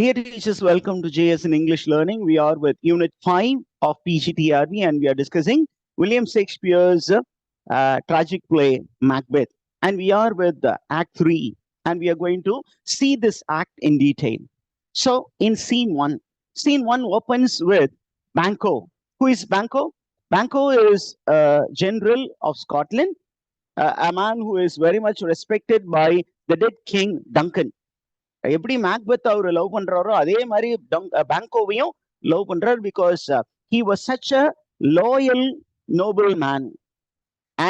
Dear teachers, welcome to JS in English Learning. We are with Unit 5 of PGTRB and we are discussing William Shakespeare's tragic play Macbeth. And we are with Act 3 and we are going to see this act in detail. So in scene 1 opens with Banquo. Who is Banquo? Banquo is a general of Scotland, a man who is very much respected by the dead king Duncan. எப்படி Macbeth அவர் love பண்றாரோ அதே மாதிரி பேங்கோவையும் love பண்றார் because he was such a loyal noble man,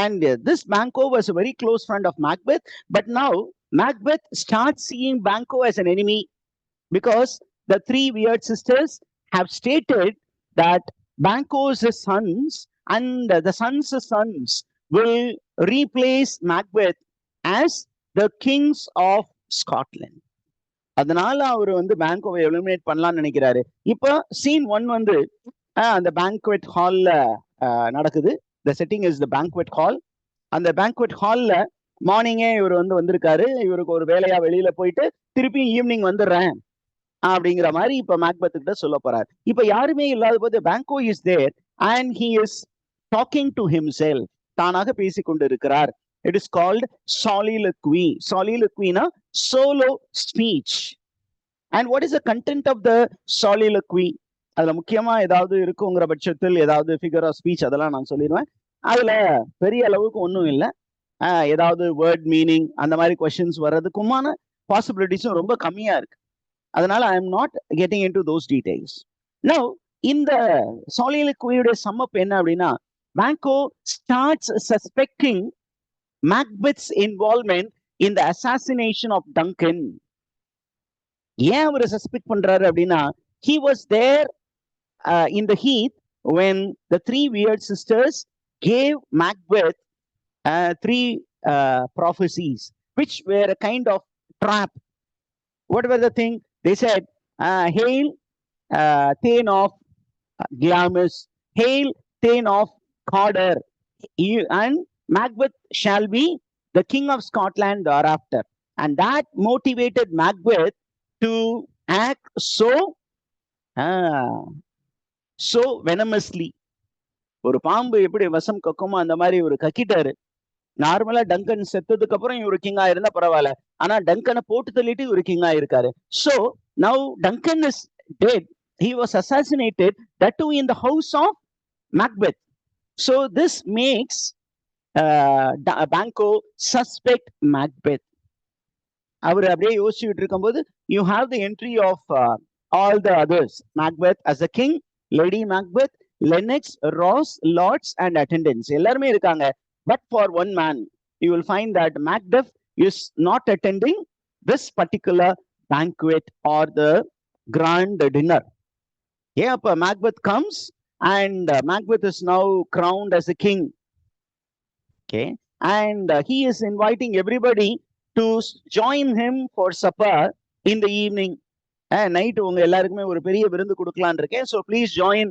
and this Banquo was a very close friend of Macbeth. But now Macbeth starts seeing Banquo as an enemy because the three weird sisters have stated that Banquo's sons and the sons' sons will replace Macbeth as the kings of Scotland. அதனால அவர் வந்து பேங்கோவை eliminate பண்ணலாம்னு நினைக்கிறாரு. இப்போ scene 1 வந்து அந்த banquet ஹால்ல நடக்குது. த setting is the banquet hall. அந்த பேங்க்வெட் ஹால்ல மார்னிங்கே இவர் வந்து வந்திருக்காரு. இவருக்கு ஒரு வேலையா வெளியில போயிட்டு திருப்பி ஈவினிங் வந்துடுறேன் அப்படிங்கிற மாதிரி இப்ப மேக்பெத் கிட்ட சொல்ல போறாரு. இப்ப யாருமே இல்லாத போது Banquo is there and he is talking to himself. தானாக பேசிக்கொண்டு இருக்கிறார். It is called soliloquy. Soliloquy na solo speech. And what is the content of the soliloquy? அதுல முக்கியமா ஏதாவது இருக்குங்கிற பட்சத்தில் ஏதாவது ஃபிகர் ஆஃப் ஸ்பீச் அதெல்லாம் நான் சொல்லிடுவேன். அதுல பெரிய அளவுக்கு ஒன்றும் இல்லை. ஏதாவது வேர்ட் மீனிங் அந்த மாதிரி கொஸ்டின்ஸ் வர்றதுக்குமான பாசிபிலிட்டிஸும் ரொம்ப கம்மியா இருக்கு. அதனால I am not getting in to those details. Now இந்த soliloquy-யோட சம்மப் என்ன அப்படின்னா, Banquo starts suspecting Macbeth's involvement in the assassination of Duncan. ஏன் அவர் சஸ்பெக்ட் பண்றாரு அப்படின்னா, he was there in the heath when the three weird sisters gave Macbeth three prophecies which were a kind of trap. What were the thing? They said, hail Thane of Glamis, hail Thane of Cawdor, and Macbeth shall be the king of Scotland thereafter. And that motivated Macbeth to act so venomously. ஒரு பாம்பு எப்படி விஷம் கக்குமோ அந்த மாதிரி ஒரு கக்கிட்டாரு. நார்மலா Dungan செத்ததுக்கு அப்புறம் இவரு கிங்கா இருந்தா பரவாயில்ல, ஆனா டங்கனை போட்டு தள்ளிட்டு இவரு கிங்கா இருக்காரு. So now Duncan is dead. He was assassinated, that too in the house of Macbeth. So this makes Banquo suspect Macbeth. அவர் அப்படியே யோசிச்சுட்டு இருக்கும்போது you have the entry of all the others. Macbeth as a king, Lady Macbeth, Lennox, Ross, lords and attendants எல்லாருமே இருக்காங்க. But for one man, you will find that Macbeth is not attending this particular banquet or the grand dinner. Yeah, அப்ப Macbeth comes and Macbeth is now crowned as a king. Okay, and he is inviting everybody to join him for supper in the evening. Night உங்க எல்லாருக்குமே ஒரு பெரிய விருந்து கொடுக்கலான்னு இருக்கேன், so please join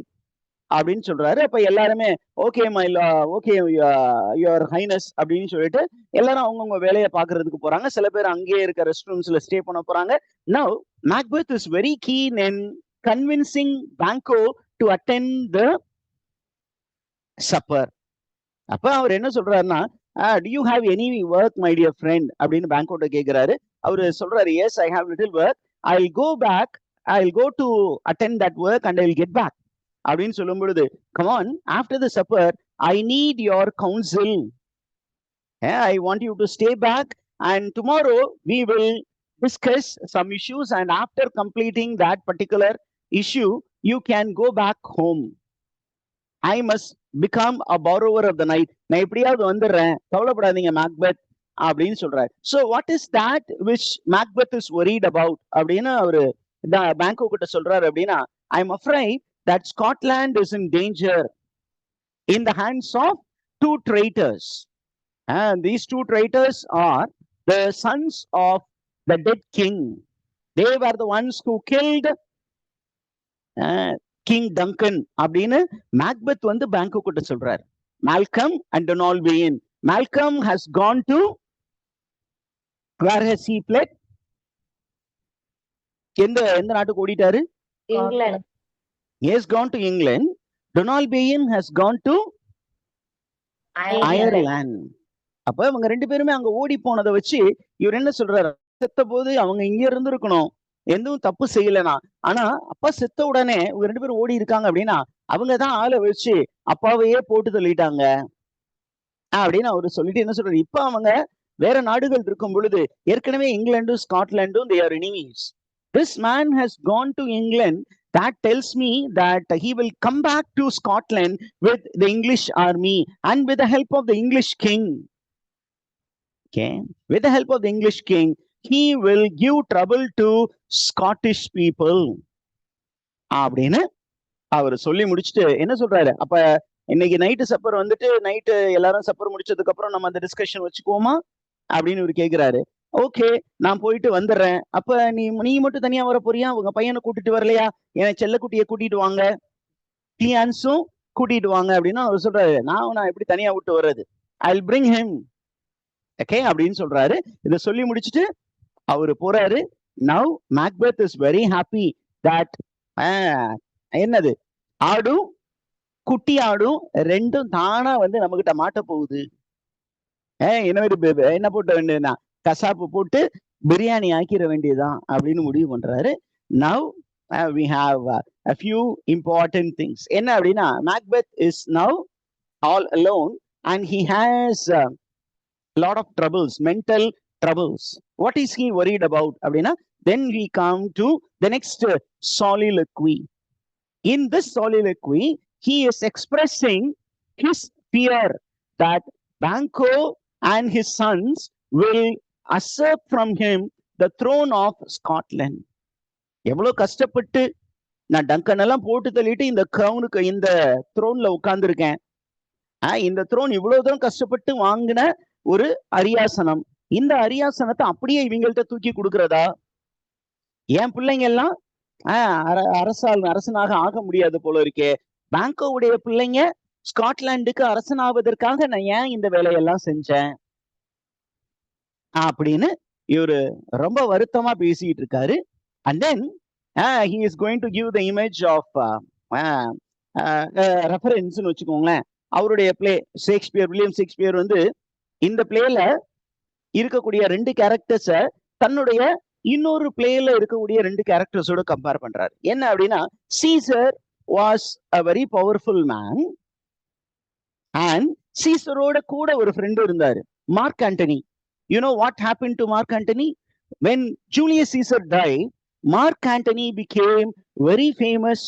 அப்படின்னு சொல்றாரு. அப்ப எல்லாருமே okay my okay your highness அப்படின்னு சொல்லிட்டு எல்லாரும் அவங்கவுங்க வேலையை பாக்குறதுக்கு போறாங்க. சில பேர் அங்கேயே இருக்க ரெஸ்ட் ரூம்ஸ்ல ஸ்டே பண்ண போறாங்க. Now Macbeth is very keen in convincing Banquo to attend the supper. அப்ப அவர் என்ன சொல்றாருன்னா, do you have any work my dear friend அப்படின்னு பேங்கோட்ட கேட்கிறாரு. அவரு சொல்றாரு, yes I have little work, I'll go back, I'll go to attend that work and I'll get back அப்படின்னு சொல்லும் பொழுது, come on, after the supper I need your counsel. I want you to stay back and tomorrow we will discuss some issues and after completing that particular issue you can go back home. I must become a borrower of the night. நான் எப்படியாவது வந்துடுறேன், கவலைப்படாதீங்க Macbeth அப்படின்னு சொல்றாரு. So what is that which Macbeth is worried about அப்படின்னு அவரு பேங்கோ கிட்ட சொல்றாரு அப்படின்னா, I'm afraid that Scotland is in danger in the hands of two traitors. And these two traitors are the sons of the dead king. They were the ones who killed King Duncan அப்படின்னு Macbeth வந்து பேங்கோ கிட்ட சொல்றாரு. Malcolm and Donalbain. Malcolm has gone to, where has he fled? எந்த நாட்டுக்கு ஓடிட்டாரு? England. He has gone to England. Donald Bain has gone to Ireland. அப்ப இவங்க ரெண்டு பேருமே அங்க ஓடி போனதை வச்சு இவர் என்ன சொல்றாரு, செத்த போது அவங்க இங்க இருந்து இருக்கணும், எதுவும் தப்பு செய்யலனா. ஆனா அப்பா செத்த உடனே இவங்க ரெண்டு பேரும் ஓடி இருக்காங்க அப்படின்னா அவங்கதான் ஆளை வச்சு அப்பாவையே போட்டு தள்ளிட்டாங்க அப்படின்னு அவரு சொல்லிட்டு என்ன சொல்றாரு, இப்ப அவங்க வேற நாடுகள் இருக்கும் பொழுது ஏற்கனவே இங்கிலாண்டும் ஸ்காட்லாண்டும் they are enemies. This man has gone to England. That tells me that he will come back to Scotland with the English army and with the help of the English king. Okay, with the help of the English king, he will give trouble to Scottish people. அப்படின்னு அவர் சொல்லி முடிச்சுட்டு என்ன சொல்றாரு, அப்ப இன்னைக்கு night supper வந்துட்டு night எல்லாரும் supper முடிச்சதுக்கு அப்புறம் நம்ம அந்த டிஸ்கஷன் வச்சுக்குவோமா அப்படின்னு இவர் கேக்குறாரு. ஓகே, நான் போயிட்டு வந்துடுறேன். அப்ப நீ மட்டும் தனியா வர போறியா? உங்க பையனை கூட்டிட்டு வரலையா? என் செல்லக்குட்டியை கூட்டிட்டு வாங்க, கிளியான்ஸும் கூட்டிட்டு வாங்க அப்படின்னு அவர் சொல்றாரு. நான் எப்படி தனியா விட்டு வர்றது? I'll bring him. ஓகே அப்படின்னு சொல்றாரு. இதை சொல்லி முடிச்சுட்டு அவரு போறாரு. Now Macbeth is very happy that என்னது ஆடும் குட்டி ஆடும் ரெண்டும் தானா வந்து நம்ம கிட்ட மாட்ட போகுது. என்ன போட்ட வேண்டியதுன்னா கசாப்பு போட்டு பிரியாணி ஆக்கிட வேண்டியதுதான் அப்படின்னு முடிவு பண்றாரு. Now we have a few important things. என்ன அப்படின்னா Macbeth is now all alone and he has a lot of troubles, mental troubles. What is he worried about அப்படின்னா then we come to the next soliloquy. In this soliloquy he is expressing his fear that Banquo and his sons will usurp from him the throne of Scotland. எவ்வளவு கஷ்டப்பட்டு நான் Dungan எல்லாம் போட்டு தள்ளிட்டு இந்த கிரவுனுக்கு இந்த த்ரோன்ல உட்கார்ந்துருக்கேன். இந்த த்ரோன் இவ்வளவு தூரம் கஷ்டப்பட்டு வாங்கின ஒரு அரியாசனம், இந்த அரியாசனத்தை அப்படியே இவங்கள்ட்ட தூக்கி கொடுக்கறதா? என் பிள்ளைங்க எல்லாம் அரசனாக ஆக முடியாது போல இருக்கே. பேங்கோவுடைய பிள்ளைங்க ஸ்காட்லாண்டுக்கு அரசனாவதற்காக நான் ஏன் இந்த வேலையெல்லாம் செஞ்சேன் அப்படின்னு இவரு ரொம்ப வருத்தமா பேசிட்டு இருக்காரு. And then he is going to give the image of reference னு வச்சுக்கோங்களேன். அவருடைய பிளே ஷேக்ஸ்பியர், வில்லியம் ஷேக்ஸ்பியர் வந்து இந்த பிளேல இருக்கக்கூடிய ரெண்டு கேரக்டர்ஸ தன்னுடைய இன்னொரு பிளேல இருக்கக்கூடிய ரெண்டு கேரக்டர்ஸோட கம்பேர் பண்றாரு. என்ன அப்படின்னா Caesar was a very powerful man and சீசரோட கூட ஒரு ஃப்ரெண்ட் இருந்தாரு, Mark Antony. You know what happened to Mark Antony? When Julius Caesar died, Mark Antony became very famous.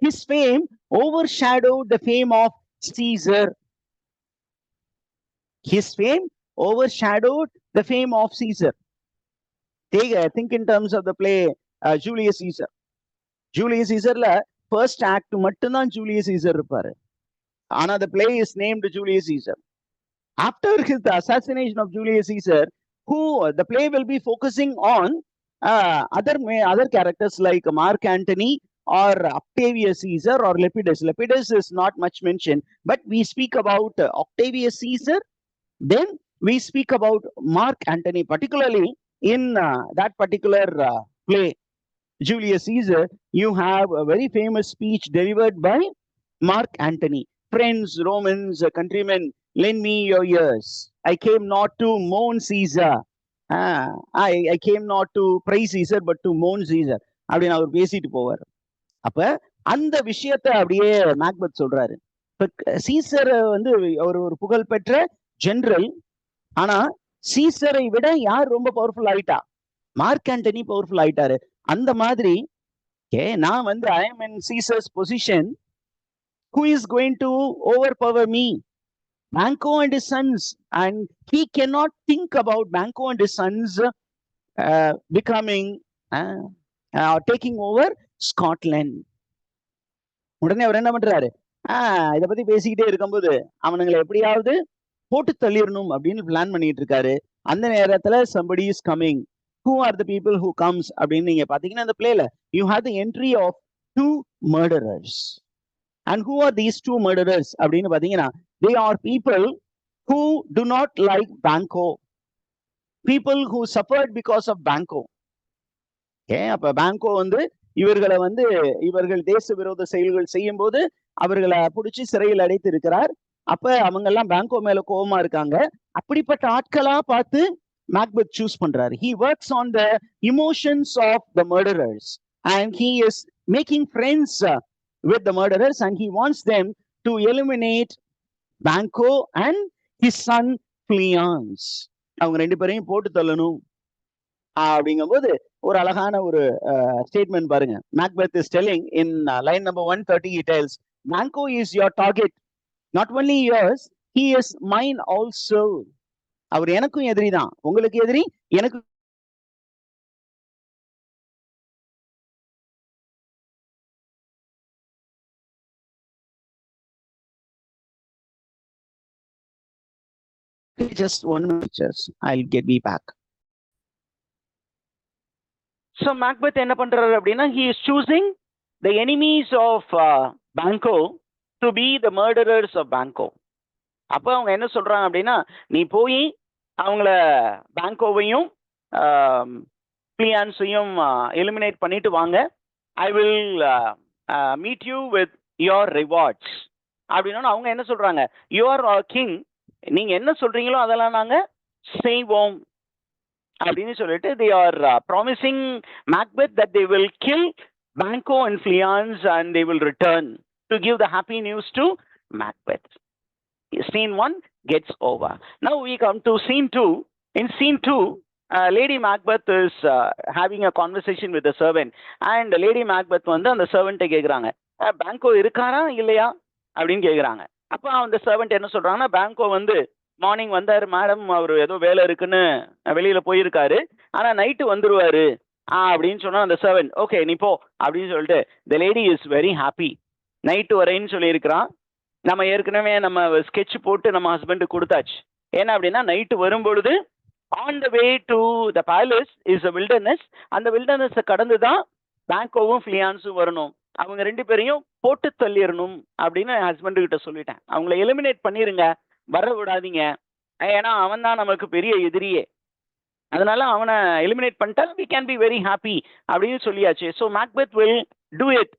His fame overshadowed the fame of Caesar. His fame overshadowed the fame of Caesar. Think in terms of the play Julius Caesar. Julius Caesarல first act மட்டும்தான் Julius Caesar இருப்பாரு. ஆனா the play is named Julius Caesar. After the assassination of Julius Caesar, the play will be focusing on other characters like Mark Antony or Octavius Caesar or Lepidus. Lepidus is not much mentioned, but we speak about Octavius Caesar. Then we speak about Mark Antony, particularly in that particular play, Julius Caesar. You have a very famous speech delivered by Mark Antony. Friends, Romans, countrymen, lend me your ears. I came not to mourn Caesar. I came not to praise Caesar, but to mourn Caesar. அப்படின்னு அவர் பேசிட்டு போவார். அப்ப அந்த விஷயத்தை அப்படியே Macbeth சொல்றாரு. இப்ப Caesar வந்து அவர் ஒரு புகழ்பெற்ற ஜெனரல். ஆனா சீசரை விட யார் ரொம்ப பவர்ஃபுல் ஆயிட்டா? மார்க் ஆண்டனி பவர்ஃபுல் ஆயிட்டாரு. அந்த மாதிரி நான் வந்து I am in Caesar's position. Who is going to overpower me? Banquo and his sons, and he cannot think about Banquo and his sons becoming taking over Scotland. உடனே அவர் என்ன பண்றாரு, இத பத்தி பேசிக்கிட்டே இருக்கும்போது அவனுங்களை எப்படியாவது போட்டு தள்ளிடணும் அப்படின்னு பிளான் பண்ணிட்டு இருக்காரு. அந்த நேரத்துல somebody is coming. Who are the people who comes அப்படின்னு நீங்க பாத்தீங்கன்னா அந்த பிளேல you have the entry of two murderers. And who are these two murderers அப்படின்னு பாத்தீங்கன்னா they are people who do not like Banquo, people who suffered because of Banquo. அப்ப பேங்கோ வந்து இவர்களை வந்து இவர்கள் தேச விரோத செயல்கள் செய்யும் போது அவர்களை பிடிச்சி சிறையில் அடைத்து இருக்கிறார். அப்ப அவங்க எல்லாம் பேங்கோ மேல கோபமா இருக்காங்க. அப்படிப்பட்ட ஆட்களா பார்த்து மேக்பெத் சூஸ் பண்றாரு. He works on the emotions of the murderers and he is making friends with the murderers and he wants them to eliminate பேங்கோ and his son Fleance. அவங்க ரெண்டு பேரையும் போட்டு தள்ளணும் அப்படிங்கும் போது ஒரு அழகான ஒரு ஸ்டேட்மெண்ட் பாருங்க. Macbeth is telling in line number 130 he tells Banco is your target, not only yours, he is mine also. அவர் எனக்கும் எதிரி தான், உங்களுக்கு எதிரி, எனக்கு just 1 minute, I'll get me back. So Macbeth என்ன பண்றாரு அப்படின்னா, he is choosing the enemies of Banco to be the murderers of Banco. அப்ப அவங்க என்ன சொல்றாங்க அப்படின்னா, நீ போய் அவங்கள பேங்கோவையும் பிளியான்ஸையும் எலிமினேட் பண்ணிட்டு வாங்க, I will meet you with your rewards அப்படின்னா அவங்க என்ன சொல்றாங்க, யுவர் கிங், நீங்க என்ன சொல்றீங்களோ அதெல்லாம் நாங்க செய்வோம் அப்படின்னு சொல்லிட்டு they are promising Macbeth that they will kill Banco and Fleance and they will return to give the happy news to Macbeth. Scene 1 gets over. Now we come to scene 2. In scene 2, Lady Macbeth is having a conversation with the servant and Lady Macbeth வந்து அந்த servant கேக்குறாங்க, பேங்கோ இருக்காரா இல்லையா அப்படின்னு கேக்குறாங்க. அப்ப அந்த servant என்ன சொல்றாங்கன்னா, பேங்கோ வந்து மார்னிங் வந்தாரு மேடம், அவர் ஏதோ வேலை இருக்குன்னு வெளியில போயிருக்காரு, ஆனா நைட்டு வந்துருவாரு அப்படின்னு சொன்னா அந்த சர்வெண்ட் ஓகே நீ போ அப்படின்னு சொல்லிட்டு the lady is very happy. Night வரேன்னு சொல்லியிருக்கிறான். நம்ம ஏற்கனவே நம்ம ஸ்கெட்ச் போட்டு நம்ம ஹஸ்பண்டுக்கு கொடுத்தாச்சு. ஏன்னா அப்படின்னா நைட்டு வரும்பொழுது on the way to the palace is a wilderness, அந்த வில்டர்னஸை கடந்து தான் பேங்கோவும் ஃபிளியான்ஸும் வரணும், அவங்க ரெண்டு பேரையும் போட்டு தள்ளிடணும் அப்படின்னு ஹஸ்பண்டு கிட்ட சொல்லிட்டேன். அவங்கள எலிமினேட் பண்ணிருங்க, வர விடாதீங்க, ஏன்னா அவன் தான் நமக்கு பெரிய எதிரியே, அதனால அவனை எலிமினேட் பண்ணிட்டா we can be very happy அப்படின்னு சொல்லியாச்சு. So Macbeth will do it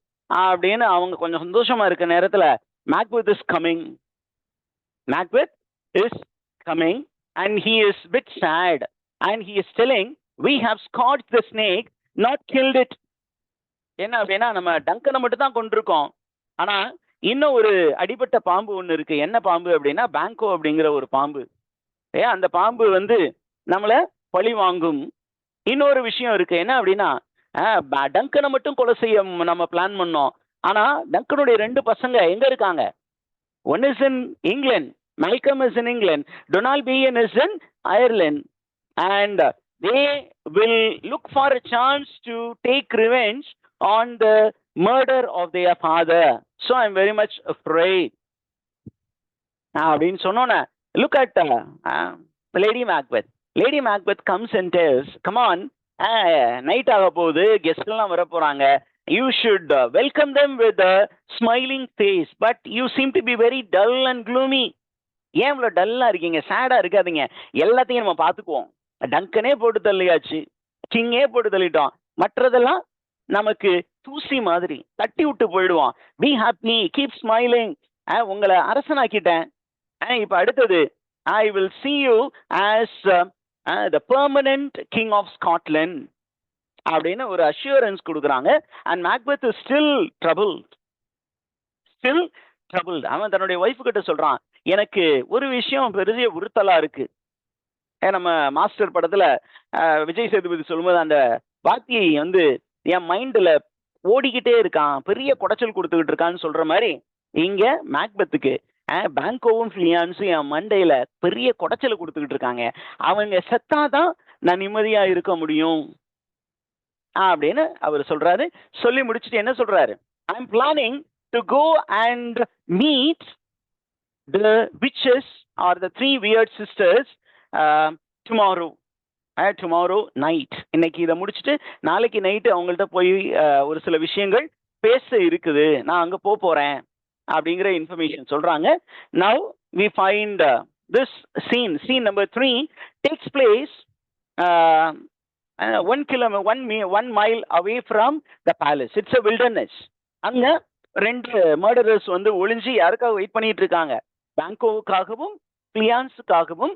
அப்படின்னு அவங்க கொஞ்சம் சந்தோஷமா இருக்க நேரத்துல Macbeth is coming. Macbeth is coming and he is bit sad and he is telling we have scourged the snake, not killed it. என்ன அப்படின்னா நம்ம டங்கனை மட்டும் தான் கொண்டிருக்கோம், ஆனா இன்னும் ஒரு அடிபட்ட பாம்பு ஒன்று இருக்கு. என்ன பாம்பு அப்படின்னா பேங்கோ அப்படிங்கிற ஒரு பாம்பு. அந்த பாம்பு வந்து நம்மளை பழி வாங்கும். இன்னொரு விஷயம் இருக்கு, என்ன அப்படின்னா டங்கனை மட்டும் கொலை செய்ய நம்ம பிளான் பண்ணோம், ஆனா டங்கனுடைய ரெண்டு பசங்க எங்க இருக்காங்க? One is in England, Malcolm is in England, Donald Bean is in Ireland, and they will look for a chance to take revenge on the murder of their father. So I'm very much afraid. அப்படின்னு சொன்னோன்னே look at Lady Macbeth. Lady Macbeth comes and tells, come on, night ஆக போகுது, guest எல்லாம் வர போறாங்க, you should welcome them with a smiling face, but you seem to be very dull and gloomy. ஏன் இவ்வளோ டல்லா இருக்கீங்க, சேடா இருக்காதீங்க, எல்லாத்தையும் நம்ம பார்த்துக்குவோம், டங்கனே போட்டு தள்ளியாச்சு, கிங்கே போட்டு தள்ளிட்டோம், மற்றதெல்லாம் நமக்கு தூசி மாதிரி தட்டி விட்டு போயிடுவோம். பி ஹாப்பி, கீப் ஸ்மைலிங், உங்களை அரசனாக்கிட்டேன், இப்ப அடுத்தது I will see you as the permanent king of Scotland அப்படின்னு ஒரு அஷூரன்ஸ் கொடுக்குறாங்க. And Macbeth is still troubled. அவன் தன்னுடைய ஒய்ஃபு கிட்ட சொல்றான், எனக்கு ஒரு விஷயம் பெரிய உறுத்தலா இருக்கு. நம்ம மாஸ்டர் படத்துல விஜய் சேதுபதி சொல்லும்போது அந்த வாத்தியை வந்து என் மைண்ட்ல ஓடிக்கிட்டே இருக்கான், பெரிய குடைச்சல் கொடுத்துக்கிட்டு இருக்கான்னு சொல்ற மாதிரி இங்க மேக்பெத்துக்கு பேங்கோவும் ஃபிளியான்ஸும் என் மண்டையில பெரிய குடைச்சலை கொடுத்துக்கிட்டு இருக்காங்க, அவங்க செத்தாதான் நான் நிம்மதியா இருக்க முடியும் அப்படின்னு அவர் சொல்றாரு. சொல்லி முடிச்சுட்டு என்ன சொல்றாரு, I am planning to go and meet the witches or the three weird sisters tomorrow night. இன்னைக்கு இதை முடிச்சுட்டு நாளைக்கு நைட்டு அவங்கள்ட்ட போய் ஒரு சில விஷயங்கள் பேச இருக்குது, நான் அங்க போறேன் அப்படிங்கிற இன்ஃபர்மேஷன் சொல்றாங்க. Now we find this scene number 3 takes place 1 mile away from the palace. It's a wilderness. அங்க ரெண்டு மர்டரர்ஸ் வந்து ஒளிஞ்சு யாருக்காக வெயிட் பண்ணிட்டு இருக்காங்க? பேங்கோவுக்காகவும் பிளியான்ஸுக்காகவும்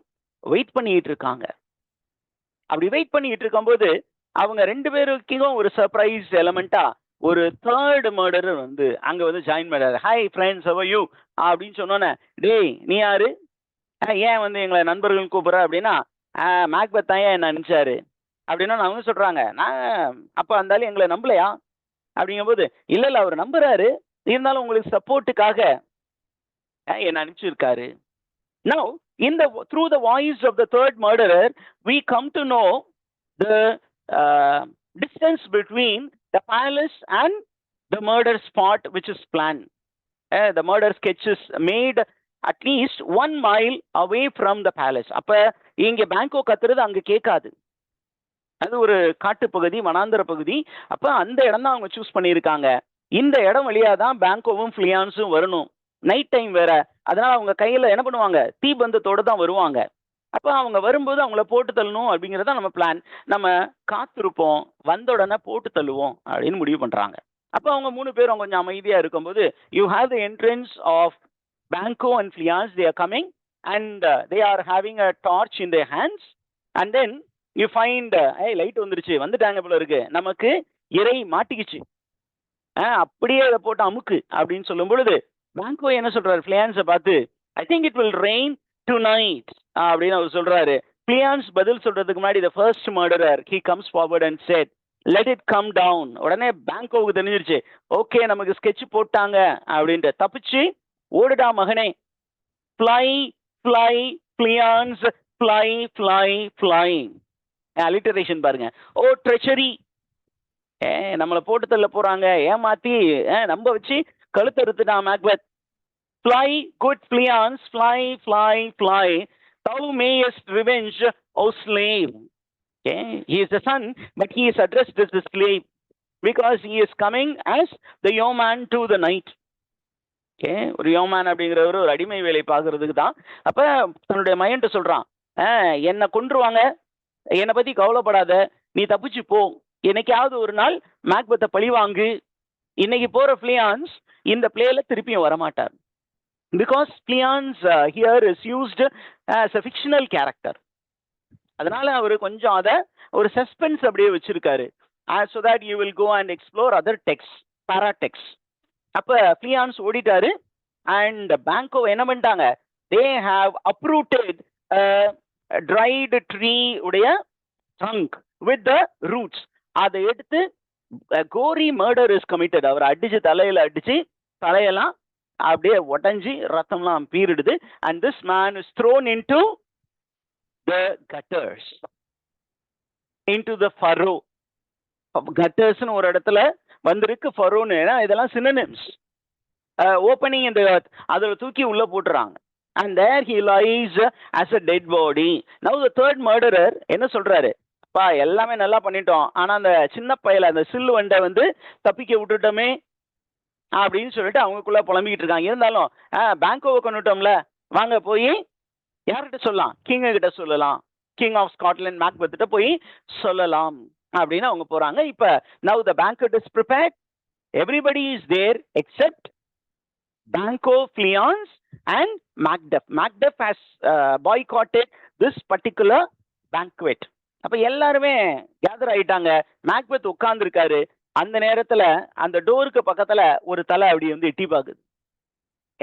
வெயிட் பண்ணிட்டு இருக்காங்க. அப்படி வெயிட் பண்ணிட்டு இருக்கும்போது அவங்க ரெண்டு பேருக்கும் ஒரு சர்ப்ரைஸ் எலமெண்டா ஒரு தேர்ட் மர்டரர் வந்து அங்க வந்து ஜாயின் பண்ணாரு. Hi friends, how are you அப்படின்னு சொன்னோன்னே, டேய் நீ யாரு, ஏன் வந்து எங்களை நண்பர்கள் கூப்பிடுற அப்படின்னா, மேக்பெத் தான் ஏன் என்ன நினைச்சாரு அப்படின்னா அவங்க சொல்றாங்க, நான் அப்ப அந்தாலும் எங்களை நம்பலையா அப்படிங்கும்போது, இல்ல இல்ல அவர் நம்புறாரு, இருந்தாலும் உங்களுக்கு சப்போர்ட்டுக்காக என்ன அனுப்பிச்சிருக்காரு. Now, through the voice of the third murderer, we come to know the distance between the palace and the murder spot which is planned. The murder sketch is made at least 1 mile away from the palace. அப்ப இங்க பேங்கோ கத்துறது அங்க கேட்காது. அது ஒரு காட்டு பகுதி, வனாந்தர பகுதி. அப்ப அந்த இடம் தான் அவங்க சூஸ் பண்ணியிருக்காங்க. இந்த இடம் வழியா தான் பேங்கோவும் பிளியான்ஸும் வரணும். நைட் டைம் வேற, அதனால அவங்க கையில என்ன பண்ணுவாங்க, தீபந்தத்தோட தான் வருவாங்க. அப்ப அவங்க வரும்போது அவங்கள போட்டு தள்ளணும் அப்படிங்கறத நம்ம பிளான். நம்ம காத்திருப்போம், வந்த உடனே போட்டு தள்ளுவோம் அப்படின்னு முடிவு பண்றாங்க. அப்ப அவங்க 3 பேரும் கொஞ்சம் அமைதியா இருக்கும்போது, you have the entrance of Banquo and Fleance. They are coming and they are having a torch in their hands. And then you find, light வந்துருச்சு, வந்துட்டாங்க போல இருக்கு, நமக்கு இறை மாட்டிக்கிச்சு, அப்படியே அதை போட்டு அமுக்கு அப்படின்னு சொல்லும் பொழுது பேங்கோ என்ன சொல்றாரு பிளியான்ஸை பார்த்து, I think it will rain to night அப்படின்னு அவர் சொல்றாரு. பிளியான்ஸ் பதில் சொல்றதுக்கு முன்னாடி the first murderer he comes forward and said, let it come down. உடனே பேங்கோவுக்கு தெரிஞ்சிருச்சு, ஓகே நமக்கு ஸ்கெட்ச் போட்டாங்க அப்படின்ட்டு. தப்பிச்சு ஓடுடா மகனே, fly fly பிளியான்ஸ் fly fly fly. Alliteration பாருங்க. ஓ ட்ரெச்சரி, நம்மளை போட்டு தள்ள போறாங்க, ஏமாத்தி நம்ப வச்சு கழுத்தறுத்துட்டான் Macbeth. Fly, good Fleance, fly, fly, fly. Thou mayest revenge, O slave. Okay, he is the son, but he is addressed as the slave because he is coming as the yeoman to the night. Okay, ஒரு yeoman அப்படிங்கிறவர் ஒரு அடிமை வேலை பார்க்கறதுக்கு தான். அப்ப தன்னுடைய மையன்ட்ட சொல்றான், என்னை கொன்றுவாங்க, என்னை பத்தி கவலைப்படாத, நீ தப்பிச்சு போ, என்னைக்காவது ஒரு நாள் மேக்பெத்தை பழி வாங்கு. இன்னைக்கு போற பிளியான்ஸ் இந்த பிளேல திருப்பியும் வரமாட்டார். Because Fleance here is used as a fictional character. அதனால அவர் கொஞ்சம் அதை ஒரு சஸ்பென்ஸ் அப்படியே வச்சிருக்காரு. So that you will go and explore other texts, paratext. அப்ப Fleance ஓடிட்டாரு and பேங்கோ என்ன பண்ணிட்டாங்க, they have uprooted a dried tree உடைய trunk with the roots. அதை எடுத்து gory murder is committed. அவர் அடிச்சு தலையில அடிச்சு தலையெல்லாம் அப்படியே உடஞ்சி ரத்தம்லாம் பீரிடுது. and this man is thrown into the gutters, into the furrow. gutters-னு ஒரு இடத்துல வந்திருக்கு, furrow-னு இதெல்லாம் synonyms. opening in the earth, அதில் தூக்கி உள்ள போட்டுறாங்க. and there he lies as a dead body. now the third murderer என்ன சொல்றாரு, பா எல்லாமே நல்லா பண்ணிட்டோம், ஆனா அந்த சின்ன பையல அந்த சில்லு வண்டை வந்து தப்பிக்க விட்டுட்டோமே அப்படின்னு சொல்லிட்டு அவங்களுக்குள்ள புலம்பிக்கிட்டு இருக்காங்க. இருந்தாலும் பேங்கோவை கொண்டுட்டோம்ல, வாங்க போய் யார்கிட்ட சொல்லலாம், கிங் கிட்ட சொல்லலாம், கிங் ஆஃப் ஸ்காட்லாந்து மேக்பெத் போய் சொல்லலாம் அப்படின்னு அவங்க போறாங்க. இப்ப now the banquet is prepared, everybody is there except Banquo, Fleance and Macduff. Macduff has boycotted this particular banquet. அப்ப எல்லாருமே கேதர் ஆயிட்டாங்க. மேக்பெத் உட்கார்ந்து இருக்காரு. அந்த நேரத்துல அந்த டோருக்கு பக்கத்துல ஒரு தலை அப்படி வந்து எட்டி பாக்குது.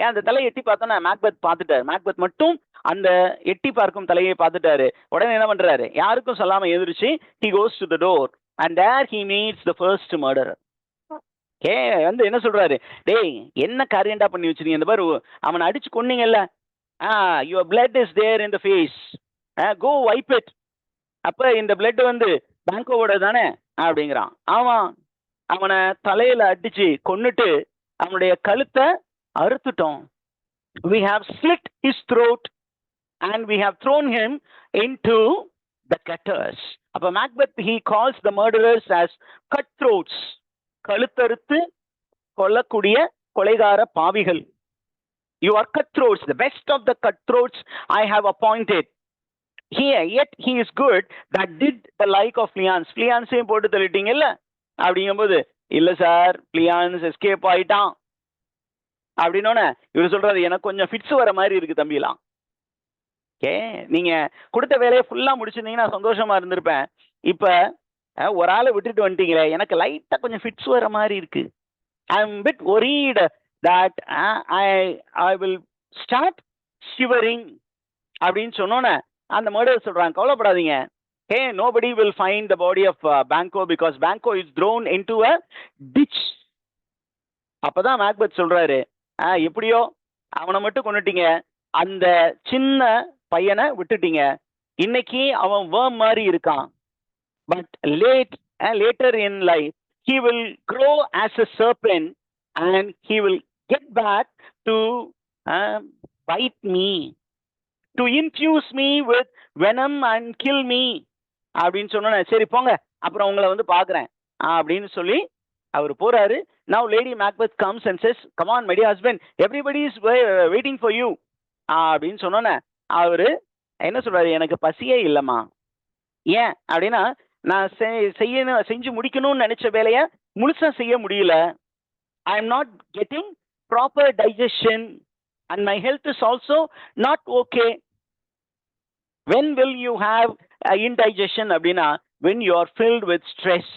அந்த தலையை எட்டி பார்த்தோன்னா மேக்பெத் பார்த்துட்டாரு. மேக்பெத் மட்டும் அந்த எட்டி பார்க்கும் தலையை பார்த்துட்டாரு. உடனே என்ன பண்றாரு, யாருக்கும் சொல்லாம எதிர்ச்சு he goes to the door and there he meets the first murderer. வந்து என்ன சொல்றாரு, டேய் என்ன காரியண்டா பண்ணி வச்சிருக்கீங்க, இந்த பாரு அவனை அடிச்சு கொன்னீங்கல்ல, your blood is there in the face, go wipe it. அப்ப இந்த பிளட் வந்து பேங்கோவோட தானே அப்படிங்கிறான். ஆமா, அவனை தலையில அடிச்சு கொன்னுட்டு அவனுடைய கழுத்தை அறுத்துட்டோம். we have slit his throat and we have thrown him into the gutters. அப்ப Macbeth he calls the murderers as cutthroats, கழுத்தறுத்து கொல்லக்கூடிய கொலைகார பாவிகள். you are cutthroats, the best of the cutthroats I have appointed. yet he is good that did the like of Fleance. Fleanceையும் போட்டு தள்ளிட்டீங்கல்ல அப்படிங்கும்போது இல்ல sir Fleance escape ஆயிட்டான் அப்படின்னோன்னு இவர் சொல்றாரு எனக்கு கொஞ்சம் fits வர மாதிரி இருக்கு தம்பிலாம். ஓகே, நீங்க கொடுத்த வேலையை ஃபுல்லா முடிச்சிருந்தீங்கன்னா சந்தோஷமா இருந்திருப்பேன். இப்ப ஒரு ஆளை விட்டுட்டு வந்துட்டீங்களே, எனக்கு லைட்டா கொஞ்சம் ஃபிட்ஸ் வர மாதிரி இருக்கு. I am bit worried that I will start shivering அப்படின்னு சொன்னோன்னே அந்த மர்டர் சொல்றாங்க கவலைப்படாதீங்க. Hey, nobody will find the body of Banquo because Banquo is thrown into a ditch. அப்பதான் மேக்பெத் சொல்றாரு, எப்படியோ அவனை மட்டும் கொண்டுட்டீங்க, அந்த சின்ன பையனை விட்டுட்டீங்க, இன்னைக்கு அவன் வேர்ம் மாதிரி இருக்கான். But later in life he will grow as a serpent and he will get back to bite me, to infuse me with venom and kill me அப்படின்னு சொன்ன. சரி போங்க, அப்புறம் உங்களை வந்து பாக்குறேன் அப்படின்னு சொல்லி அவர் போறாரு. Now Lady Macbeth comes and says, come on my dear husband, everybody is waiting for you அப்படின்னு சொன்னோன்னே அவரு என்ன சொல்றாரு, எனக்கு பசியே இல்லைம்மா. ஏன் அப்படின்னா நான் செஞ்சு முடிக்கணும்னு நினைச்ச வேலையை முழுசா செய்ய முடியல. I am not getting proper digestion and my health is also not okay. When will you have indigestion அப்படின்னா when you are filled with stress,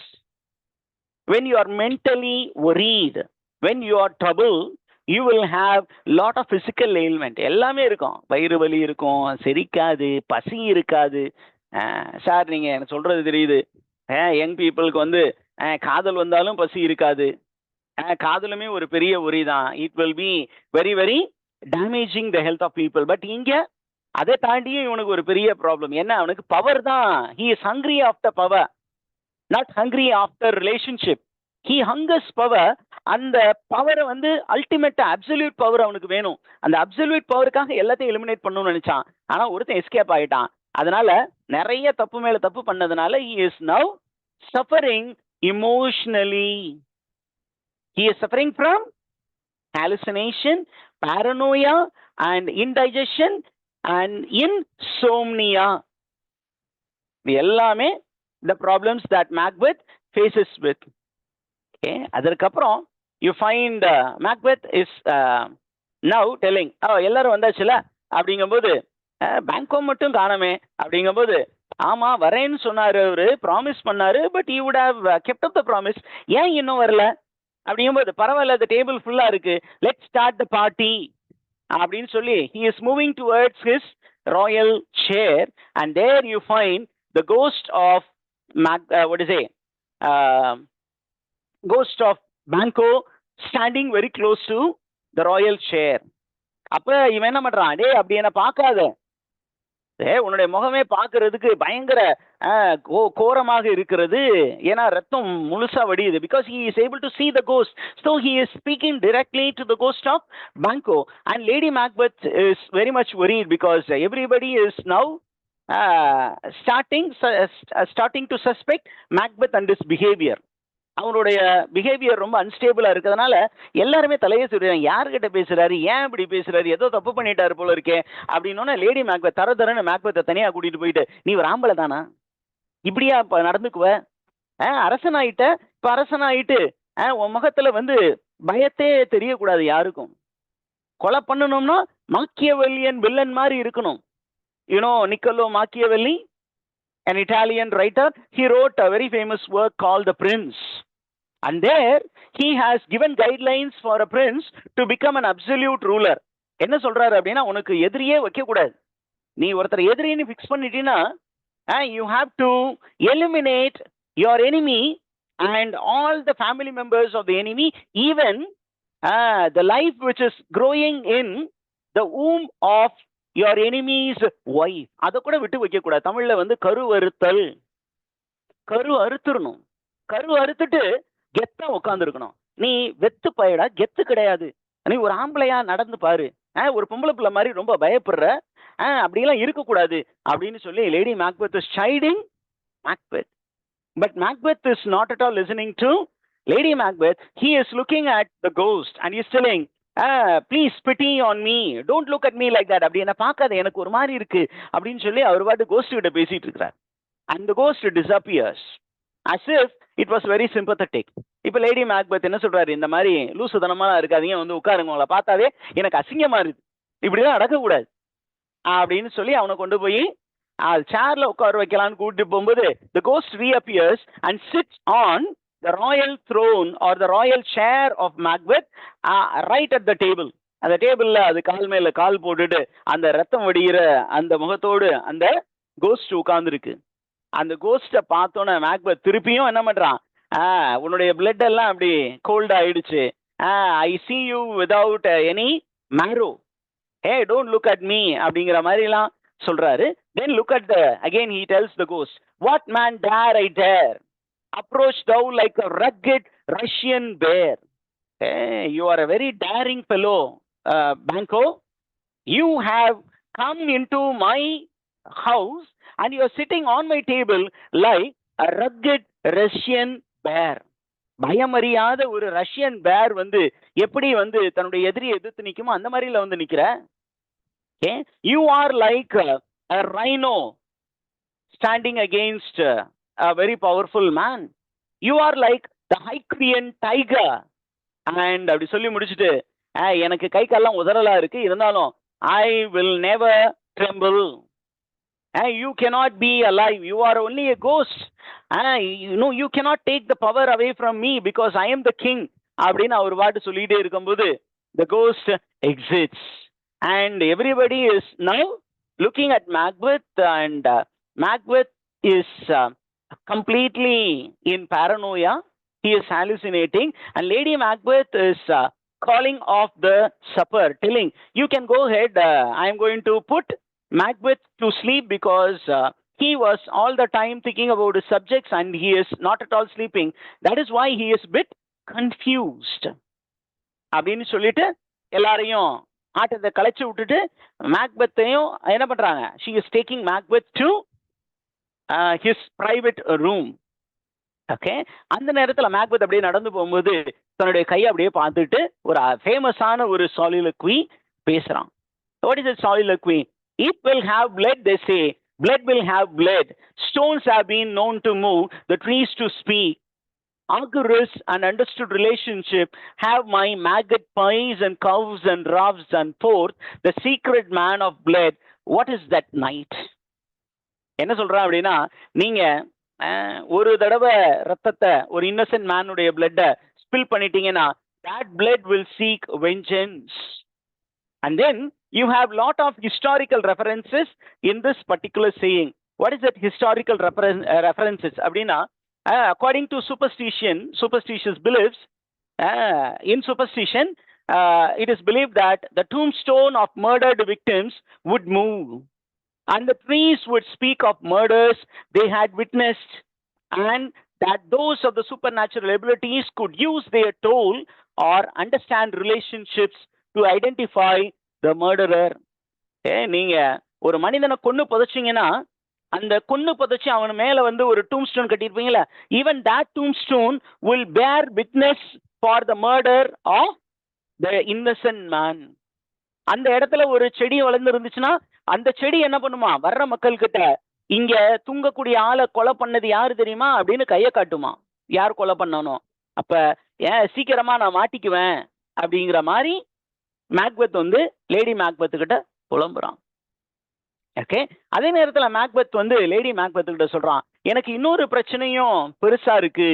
when you are mentally worried, when you are troubled, you will have lot of physical ailment. எல்லாமே இருக்கும், வயிறு வலி இருக்கும், செரிக்காது, பசி இருக்காது. Sir நீங்க எனக்கு சொல்றது தெரியுது, யங் பீப்புளுக்கு வந்து காதல் வந்தாலும் பசி இருக்காது. காதலுமே ஒரு பெரிய ஒரி தான். It will be very very damaging the health of people. But இங்க அதை தாண்டியே இவனுக்கு ஒரு பெரிய ப்ராப்ளம் என்ன, அவனுக்கு பவர் தான். He is hungry after power, not hungry after relationship. He hungers power. அந்த பவரை வந்து அல்டிமேட்டா அப்சல்யூட் பவர் அவனுக்கு வேணும். அந்த அப்சல்யூட் பவருக்காக எல்லாத்தையும் எலிமினேட் பண்ணணும்னு நினைச்சான். ஆனா ஒருத்தன் எஸ்கேப் ஆயிட்டான். அதனால நிறைய தப்பு மேல தப்பு பண்ணதுனால he is now suffering emotionally. He is suffering from hallucination, paranoia and indigestion and insomnia. எல்லாமே the problems that Macbeth faces with. Okay, அதற்கப்புறம் you find Macbeth is now telling, எல்லாரும் வந்தாச்சுல அப்படிங்கும்போது பேங்கோ மட்டும் காணமே அப்படிங்கும்போது, ஆமா வரேன்னு சொன்னாரு, அவரு ப்ராமிஸ் பண்ணாரு, but he would have kept up the promise. ஏன் இன்னும் வரல அப்படிங்கும்போது, பரவாயில்ல the டேபிள் ஃபுல்லா இருக்கு, let's start the party அப்படின்னு சொல்லி he is moving towards his royal chair and there you find the ghost of ghost of Banquo standing very close to the royal chair. அப்ப இவன் என்ன பண்றான், டே அப்படி என்ன பார்க்காத, உன்னுடைய முகமே பார்க்கறதுக்கு பயங்கர கோரமாக இருக்கிறது, ஏன்னா ரத்தம் முழுசா வடியுது. because he is able to see the ghost, so he is speaking directly to the ghost of Banquo. And Lady Macbeth is very much worried because everybody is now starting to suspect Macbeth and his behavior. அவனுடைய behaviour ரொம்ப அன்ஸ்டேபிளா இருக்கிறதுனால எல்லாருமே தலையை சொல்றாங்க, யாருக்கிட்ட பேசுறாரு, ஏன் இப்படி பேசுறாரு, ஏதோ தப்பு பண்ணிட்டாரு போல இருக்கே அப்படின்னு. லேடி மேக்பெத் தரன்னு மேக்பெத்தை தனியா கூட்டிட்டு போயிட்டு, நீ ஒரு ஆம்பளை தானா, இப்படியா நடந்துக்குவ, அரசனாயிட்ட, இப்ப அரசனாயிட்டு உன் முகத்துல வந்து பயத்தே தெரியக்கூடாது யாருக்கும், கொலை பண்ணணும்னா மாக்கியவெல்லியன் வில்லன் மாதிரி இருக்கணும். Niccolo Machiavelli, an Italian writer, he wrote a very famous work called The Prince. And there he has given guidelines for a prince to become an absolute ruler. என்ன சொல்றாரு அப்படின்னா, உனக்கு எதிரியே வைக்க கூடாது. நீ ஒருத்தர் எதிரின்னு ஃபிக்ஸ் பண்ணிட்டீங்கன்னா, you have to eliminate your enemy and all the family members of the enemy, even the life which is growing in the womb of your enemy's wife. அதை கூட விட்டு வைக்க கூடாது. தமிழ்ல வந்து கருவறுத்தல், கரு அறுத்துடணும். கரு அறுத்துட்டு கெத்தா உட்கார்ந்து இருக்கணும். நீ வெத்து பயடா, கெத்து கிடையாது. நீ ஒரு ஆம்பளையா நடந்து பாரு, ஒரு பொம்பளை பிள்ளை மாதிரி ரொம்ப பயப்படுற, அப்படியெல்லாம் இருக்கக்கூடாது அப்படின்னு சொல்லி lady Macbeth is chiding Macbeth. But Macbeth is not at all listening to Lady Macbeth. He is looking at the ghost and he is telling, please PT on me, don't look at me like that, அப்படி என்ன பார்க்காத, எனக்கு ஒரு மாதிரி இருக்கு அப்படின்னு சொல்லி அவர் பாட்டு கோஸ்ட் கிட்ட பேசிட்டு இருக்கிறார். அந்த ghost disappears as if it was very sympathetic. இப்ப லேடி மேக்பெத் என்ன சொல்றாரு, இந்த மாதிரி லூசுதனமா இருக்காதீங்க, வந்து உட்காருங்க, உங்களை பார்த்தாவே எனக்கு அசிங்கமா இருக்கு, இப்படிதான் நடக்கக்கூடாது அப்படின்னு சொல்லி அவனை கொண்டு போய் சேர்ல உட்கார வைக்கலான்னு கூட்டிட்டு போகும்போது the ghost reappears and sits on the royal throne or the royal chair of Macbeth right at the table. அந்த டேபிள்ல அது கால் மேல கால் போட்டுட்டு அந்த ரத்தம் வடிகிற அந்த முகத்தோடு அந்த கோஸ்ட் உட்கார்ந்து இருக்கு. அந்த கோஸ்ட பார்த்தோன்னே மேக்பெத் திருப்பியும் என்ன பண்றான், உன்னுடைய பிளட் எல்லாம் அப்படி கோல்ட் ஆயிடுச்சு, ஐ see you without any marrow, hey don't look at me அப்படிங்கிற மாதிரி எல்லாம் சொல்றாரு. then look at the again he tells the ghost, what man dare I dare approach thou like a rugged Russian bear. Hey, you are a very daring fellow, Banquo, you have come into my house and you are sitting on my table like a rugged Russian bear. பயமறியாத ஒரு Russian பேர் வந்து எப்படி வந்து தன்னுடைய எதிரியை எதிர்த்து நிக்குமோ அந்த மாதிரில வந்து நிக்கிற. Okay, you are like a rhino standing against a very powerful man. You are like the Hycrian tiger. And அப்படி சொல்லி முடிச்சுட்டு, எனக்கு கை கால்லாம் உதறலா இருக்கு, இருந்தாலும் I will never tremble. You cannot be alive, you are only a ghost. You cannot take the power away from me because I am the king அப்படின்னு அவர் பாட்டு சொல்லிட்டே இருக்கும்போது the ghost exits and everybody is now looking at Macbeth and Macbeth is completely in paranoia, he is hallucinating and Lady Macbeth is calling off the supper, telling, you can go ahead, I am going to put Macbeth to sleep because he was all the time thinking about his subjects and he is not at all sleeping. That is why he is a bit confused. அப்படின்னு சொல்லிட்டு எல்லாரையும் ஆட்டத்தை கலைச்சு விட்டுட்டு மேக்பெத்தையும் என்ன பண்றாங்க, she is taking Macbeth to his private room. Okay, அந்த நேரத்துல மேக்பெத் அப்படியே நடந்து போகும்போது தன்னுடைய கையை அப்படியே பார்த்துட்டு ஒரு ஃபேமஸான ஒரு soliloquy பேசுறான். What is a soliloquy? It will have blood, they say. Blood will have blood. Stones have been known to move, the trees to speak. Augurous and understood relationship have my maggot pies and cows and roughs and forth, the secret man of blood. What is that night? என்ன சொல்றான் அப்படின்னா, நீங்க ஒரு தடவை ரத்தத்தை ஒரு Innocent மேனுடைய பிளட்ட spill பண்ணிட்டீங்கன்னா that blood will seek vengeance. And then you have lot of historical references in this particular saying. What is that historical references? அப்படின்னா, according to superstitious beliefs, in superstition, it is believed that the tombstone of murdered victims would move and the trees would speak of murders they had witnessed, and that those of the supernatural abilities could use their toll or understand relationships to identify the murderer. நீங்க ஒரு மனிதனை கொன்னு புதைச்சிங்கன்னா அந்த கொன்னு புதைச்சி அவன் மேல வந்து ஒரு டூம்ஸ்டோன் கட்டியிருப்பீங்களா, even that tombstone will bear witness for the murder of the innocent man. அந்த இடத்துல ஒரு செடி வளர்ந்து இருந்துச்சுன்னா அந்த செடி என்ன பண்ணுமா, வர்ற மக்கள் கிட்ட இங்க தூங்கக்கூடிய ஆளை கொலை பண்ணது யாரு தெரியுமா அப்படின்னு கையை காட்டுமா, யார் கொலை பண்ணணும், அப்ப சீக்கிரமா நான் மாட்டிக்குவேன் அப்படிங்கிற மாதிரி மேக்பெத் வந்து லேடி மேக்பெத் கிட்ட புலம்புறான். ஓகே, அதே நேரத்துல மேக்பெத் வந்து லேடி மேக்பெத் கிட்ட சொல்றான், எனக்கு இன்னொரு பிரச்சனையும் பெருசா இருக்கு.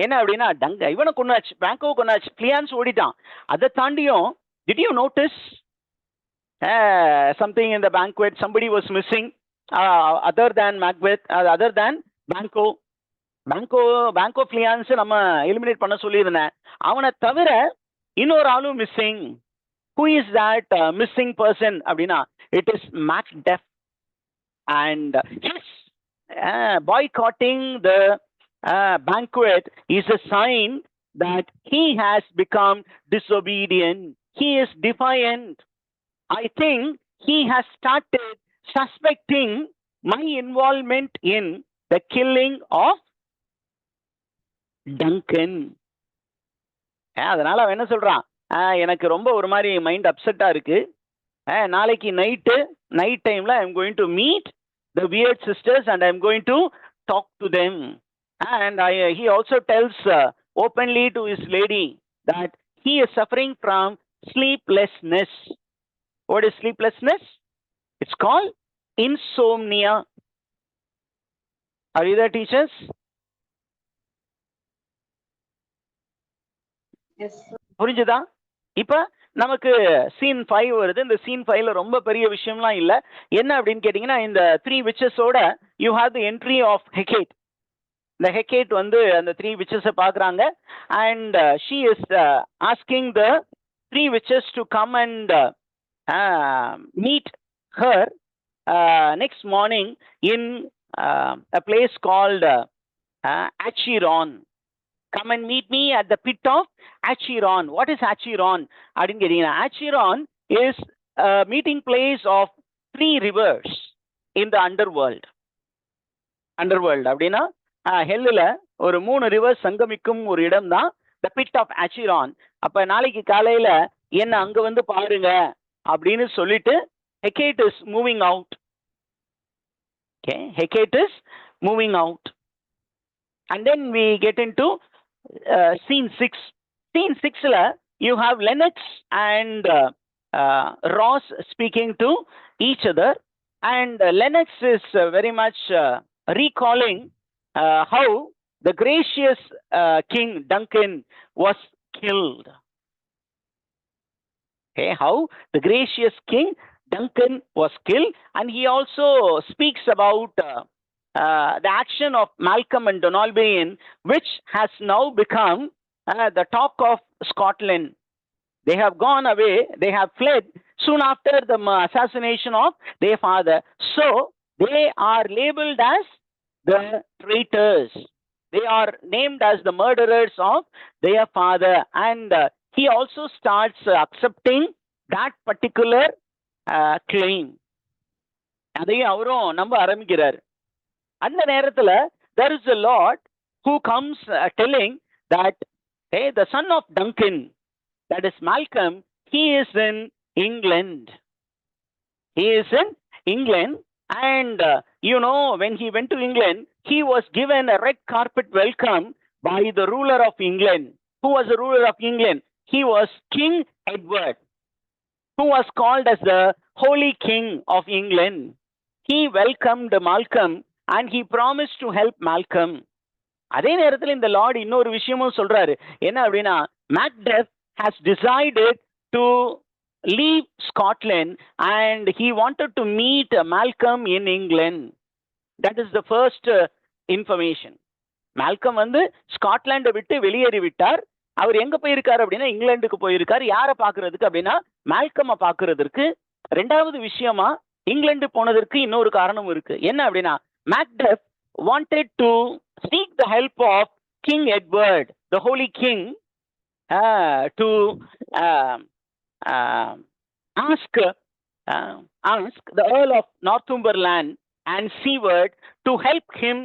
என்ன அப்படின்னா, இவனை கொண்டாச்சு, பேங்கோ கொண்டாச்சு, கிளியான்ஸ் ஓடிட்டான். அதை தாண்டியும் did you notice something in the banquet, somebody was missing other than Macbeth, other than Banquo. Banquo Fleance நம்ம எலிமினேட் பண்ண சொல்லியிருந்தேன், அவனை தவிர இன்னொரு ஆளும் missing. Who is that missing person அப்படின்னா, it is Macduff. And his boycotting the banquet is a sign that he has become disobedient. He is defiant. I think he has started suspecting my involvement in the killing of Duncan. அதனால அவன் என்ன சொல்றான், எனக்கு ரொம்ப ஒரு மாதிரி mind அப்செட்டாக இருக்கு. நாளைக்கு நைட் டைமில் I am going to meet the weird sisters and I am going to talk to them. And he also tells openly to his lady that he is suffering from sleeplessness. What is sleeplessness? It's called insomnia. Are you there, teachers? Yes, sir. புரிஞ்சுதா? இப்ப நமக்கு scene 5 வருது. இந்த scene 5ல ரொம்ப பெரிய விஷயம்லாம் இல்ல. என்ன அப்படின்னு கேட்டீங்கன்னா, இந்த 3 விச்சஸோட you have the entry of Hecate. இந்த ஹெகேட் வந்து அந்த 3 விச்சஸை பார்க்குறாங்க. And she is asking the 3 witches to come and meet her next morning in a place called Achiron. Come and meet me at the pit of Achiron. What is Achiron? Achiron is a meeting place of 3 rivers in the underworld. அப்படின்னா ஹெல்லில் ஒரு 3 reverse சங்கமிக்கும் ஒரு இடம் தான் the pit of Achiron. அப்ப நாளைக்கு காலையில என்ன அங்க வந்து பாருங்க அப்படின்னு சொல்லிட்டு Hecate is moving out. Okay, Hecate is moving out. And then we get into scene 6. Scene 6, you have Lennox and Ross speaking to each other. And Lennox is very much recalling how the gracious King Duncan was killed. Okay, how the gracious King Duncan was killed, and he also speaks about the action of Malcolm and Donalbain, which has now become the talk of Scotland. They have gone away, they have fled soon after the assassination of their father. So they are labeled as the traitors. They are named as the murderers of their father. And he also starts accepting that particular claim. அதையும் அவரும் நம்ப ஆரம்பிக்கிறார். அந்த நேரத்தில் there is a lord who comes telling that, hey, the son of Duncan, that is Malcolm, he is in England. He is in England, and when he went to England, he was given a red carpet welcome by the ruler of England. Who was the ruler of England? He was King Edward, who was called as the Holy King of England. He welcomed Malcolm and he promised to help Malcolm. அதே நேரத்தில் இந்த Lord இன்னொரு விஷயமும் சொல்றாரு. என்ன அப்படின்னா, Macduff has decided to leave Scotland and he wanted to meet Malcolm in England. That is the first information. Malcolm வந்து ஸ்காட்லாண்டை விட்டு வெளியேறி விட்டார். அவர் எங்க போயிருக்காரு அப்படின்னா இங்கிலாந்துக்கு போயிருக்காரு. யாரை பாக்குறதுக்கு அப்படின்னா மால்கம்மை பாக்குறதுக்கு. ரெண்டாவது விஷயமா இங்கிலாந்து போனதற்கு இன்னொரு காரணம் இருக்கு. என்ன அப்படின்னா, Macduff wanted to seek the help of King Edward, the Holy King, to ask the Earl of Northumberland and Seward to help him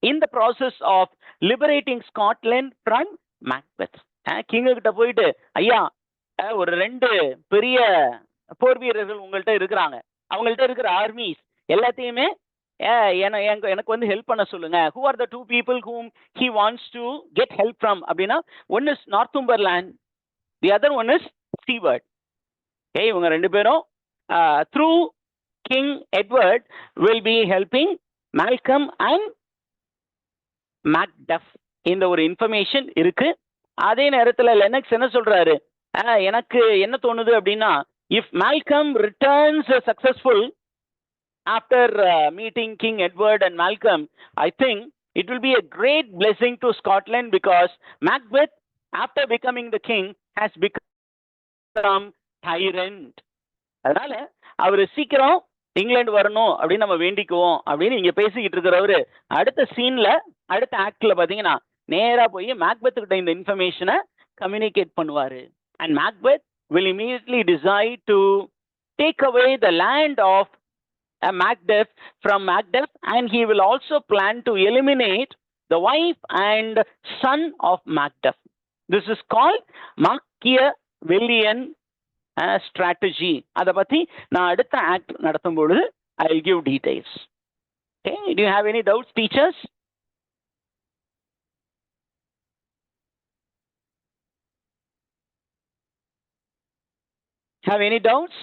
in the process of liberating Scotland from Macbeth. கிங்க கிட்ட போயிட்டு, ஐயா, ஒரு 2 பெரிய போர் வீரர்கள் உங்கள்கிட்ட இருக்கிறாங்க, அவங்கள்ட்ட இருக்கிற ஆர்மிஸ் எல்லாத்தையுமே எனக்கு வந்து ஹெல்ப் பண்ண சொல்லுங்க. who are the 2 people whom he wants to get help from அப்படின்னா, one is Northumberland, the other one is Seward. Okay, இவங்க 2 பேரும் through King Edward will be helping Malcolm and Macduff. இந்த ஒரு இன்ஃபர்மேஷன் இருக்கு. அதே நேரத்தில் லெனக்ஸ் என்ன சொல்றாரு, எனக்கு என்ன தோணுது அப்படின்னா, if Malcolm returns successful after meeting King Edward and Malcolm, I think it will be a great blessing to Scotland, because Macbeth, after becoming the king, has become tyrant. அதனால அவர் சீக்கிரம் இங்கிலாந்து வரணும் அப்படின்னு நம்ம வேண்டிக்குவோம் அப்படின்னு இங்க பேசிக்கிட்டு இருக்கிறவரு அடுத்த சீன்ல, அடுத்த ஆக்ட்ல பாத்தீங்கன்னா நேரா போய் மேக்பெத் கிட்ட இந்த இன்ஃபர்மேஷனை கம்யூனிகேட் பண்ணுவாரு. And Macbeth will immediately decide to take away the land of Macduff from Macduff, and he will also plan to eliminate the wife and son of Macduff. This is called Willian strategy. அதை பத்தி நான் அடுத்த act நடத்தும் பொழுது I will give details. Okay, do you have any doubts, teachers? Have any doubts?